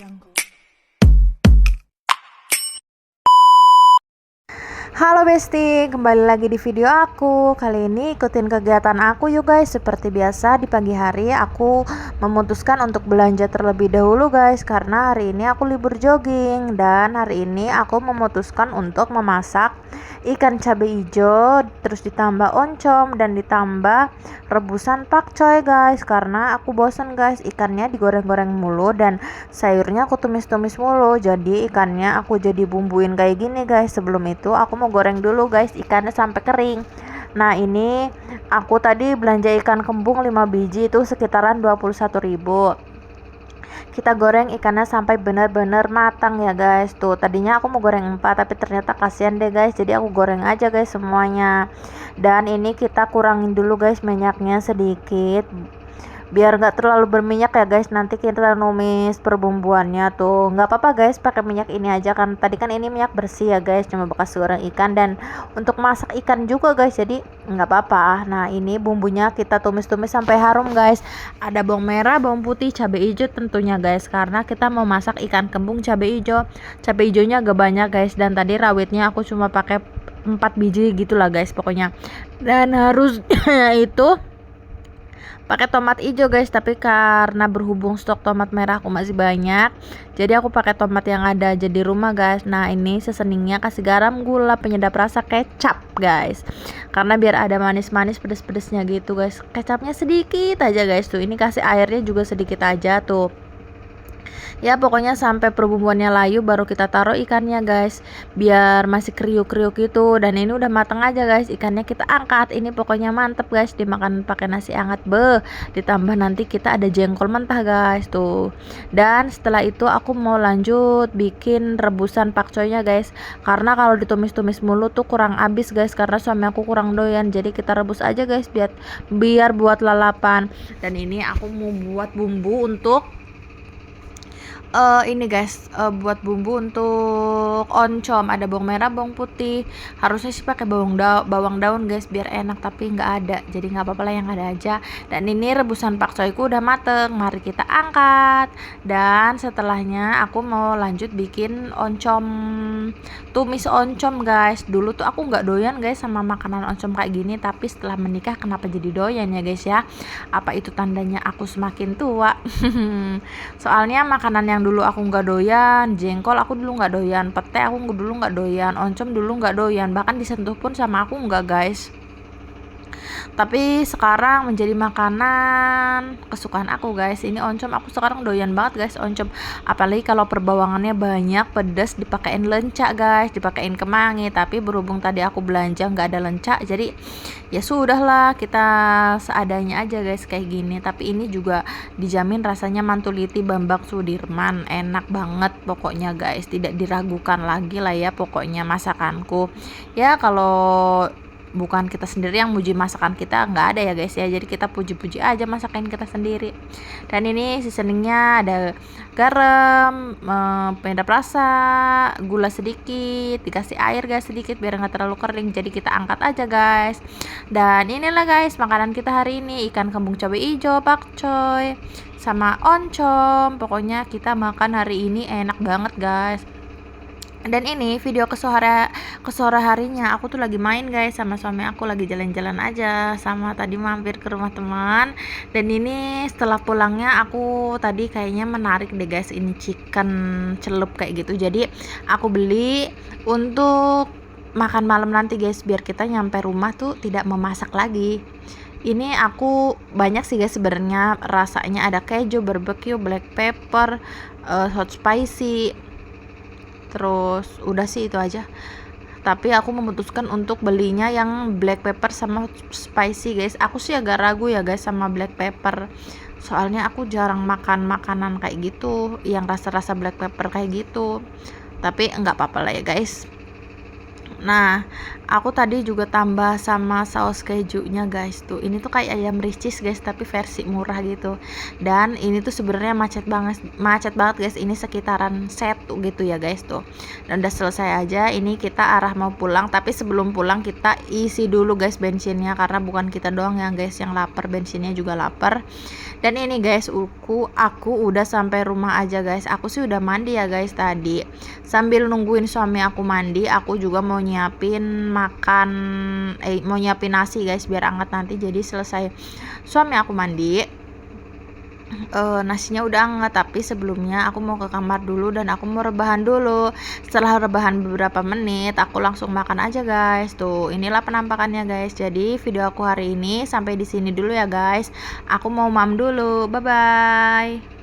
Halo Besti, kembali lagi di video aku. Kali ini ikutin kegiatan aku yuk guys. Seperti biasa di pagi hari aku memutuskan untuk belanja terlebih dahulu guys, karena hari ini aku libur jogging. Dan hari ini aku memutuskan untuk memasak ikan cabai hijau, terus ditambah oncom dan ditambah rebusan pakcoy guys, karena aku bosan guys ikannya digoreng-goreng mulu dan sayurnya aku tumis-tumis mulu. Jadi ikannya aku jadi bumbuin kayak gini guys. Sebelum itu aku mau goreng dulu guys ikannya sampai kering. Nah ini aku tadi belanja ikan kembung 5 biji itu sekitaran 21.000. Kita goreng ikannya sampai benar-benar matang ya guys. Tuh tadinya aku mau goreng 4 tapi ternyata kasihan deh guys, jadi aku goreng aja guys semuanya. Dan ini kita kurangin dulu guys minyaknya sedikit biar nggak terlalu berminyak ya guys. Nanti kita numis perbumbuannya tuh nggak apa-apa guys pakai minyak ini aja, kan tadi kan ini minyak bersih ya guys, cuma bekas goreng ikan dan untuk masak ikan juga guys, jadi nggak apa-apa. Nah ini bumbunya kita tumis-tumis sampai harum guys. Ada bawang merah, bawang putih, cabai hijau tentunya guys, karena kita mau masak ikan kembung cabai hijau. Cabai hijaunya agak banyak guys, dan tadi rawitnya aku cuma pakai 4 biji gitulah guys pokoknya. Dan harus itu pakai tomat hijau guys, tapi karena berhubung stok tomat merah aku masih banyak, jadi aku pakai tomat yang ada aja di rumah guys. Nah ini seseningnya kasih garam, gula, penyedap rasa, kecap guys, karena biar ada manis-manis pedes-pedesnya gitu guys. Kecapnya sedikit aja guys, tuh ini kasih airnya juga sedikit aja tuh ya. Pokoknya sampai perbumbuannya layu baru kita taruh ikannya guys, biar masih kriuk-kriuk gitu. Dan ini udah mateng aja guys, ikannya kita angkat. Ini pokoknya mantep guys dimakan pakai nasi hangat ditambah nanti kita ada jengkol mentah guys tuh. Dan setelah itu aku mau lanjut bikin rebusan pakcoynya guys, karena kalau ditumis-tumis mulu tuh kurang habis guys, karena suami aku kurang doyan. Jadi kita rebus aja guys biar buat lalapan. Dan ini aku mau buat bumbu untuk ini guys, buat bumbu untuk oncom. Ada bawang merah, bawang putih. Harusnya sih pakai bawang daun guys biar enak, tapi nggak ada, jadi nggak apa-apa lah yang ada aja. Dan ini rebusan pakcoyku udah mateng, mari kita angkat. Dan setelahnya aku mau lanjut bikin oncom, tumis oncom guys. Dulu tuh aku nggak doyan guys sama makanan oncom kayak gini, tapi setelah menikah kenapa jadi doyan ya guys ya. Apa itu tandanya aku semakin tua? Soalnya makanan yang dulu aku nggak doyan, jengkol aku dulu nggak doyan, pete aku dulu nggak doyan, oncom dulu nggak doyan, bahkan disentuh pun sama aku nggak guys. Tapi sekarang menjadi makanan kesukaan aku guys. Ini oncom aku sekarang doyan banget guys oncom, apalagi kalau perbawangannya banyak, pedas, dipakein lencak guys, dipakein kemangi. Tapi berhubung tadi aku belanja nggak ada lencak, jadi ya sudahlah kita seadanya aja guys kayak gini. Tapi ini juga dijamin rasanya mantuliti Bambang Sudirman, enak banget pokoknya guys, tidak diragukan lagi lah ya pokoknya masakanku ya. Kalau bukan kita sendiri yang muji masakan kita, nggak ada ya guys ya, jadi kita puji-puji aja masakan kita sendiri. Dan ini seasoningnya ada garam, penyedap rasa, gula sedikit, dikasih air guys sedikit biar nggak terlalu kering. Jadi kita angkat aja guys. Dan inilah guys makanan kita hari ini, ikan kembung cabai hijau, pakcoy sama oncom. Pokoknya kita makan hari ini enak banget guys. Dan ini video ke sore harinya aku tuh lagi main guys sama suami aku, lagi jalan-jalan aja, sama tadi mampir ke rumah teman. Dan ini setelah pulangnya aku tadi kayaknya menarik deh guys, ini chicken celup kayak gitu, jadi aku beli untuk makan malam nanti guys, biar kita nyampe rumah tuh tidak memasak lagi. Ini aku banyak sih guys sebenarnya rasanya, ada keju, barbecue, black pepper, hot spicy, terus udah sih itu aja. Tapi aku memutuskan untuk belinya yang black pepper sama spicy guys. Aku sih agak ragu ya guys sama black pepper, soalnya aku jarang makan makanan kayak gitu yang rasa-rasa black pepper kayak gitu. Tapi enggak apa-apa lah ya guys. Nah Aku tadi juga tambah sama saus kejunya guys tuh. Ini tuh kayak ayam ricis guys tapi versi murah gitu. Dan ini tuh sebenarnya macet banget guys. Ini sekitaran satu gitu ya guys tuh. Dan udah selesai aja. Ini kita arah mau pulang. Tapi sebelum pulang kita isi dulu guys bensinnya karena bukan kita doang ya guys yang lapar, bensinnya juga lapar. Dan ini guys, aku udah sampai rumah aja guys. Aku sih udah mandi ya guys tadi. Sambil nungguin suami aku mandi, aku juga mau nyiapin makan, mau nyiapin nasi guys biar anget nanti. Jadi selesai suami aku mandi, nasinya udah anget, tapi sebelumnya aku mau ke kamar dulu dan aku mau rebahan dulu. Setelah rebahan beberapa menit, aku langsung makan aja guys. Tuh, inilah penampakannya guys. Jadi video aku hari ini sampai di sini dulu ya guys. Aku mau mam dulu. Bye bye.